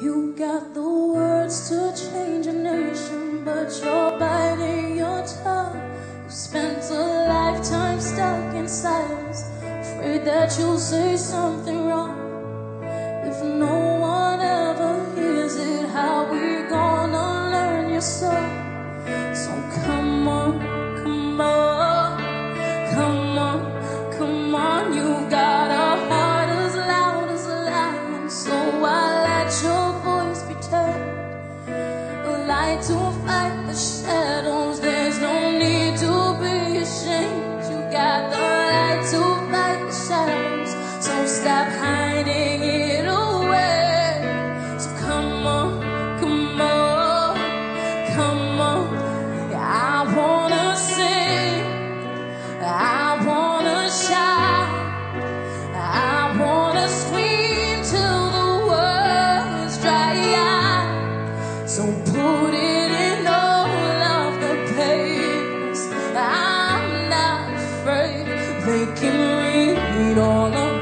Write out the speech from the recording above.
You got the words to change a nation, but you're biting your tongue. You spent a lifetime stuck in silence, afraid that you'll say something wrong. If no one ever hears it, how we gonna learn your song? So come on, come on, come on, come on. You've got a heart as loud as a lion, so I let your voice be turned. A light to fight the shadows, there's no need to be ashamed. You got the light to fight the shadows, so stop hiding it away. So come on, come on, come on. I wanna sing, I wanna shout, I wanna scream till the words dry out. So put it in all of the papers. I'm not afraid they can read all of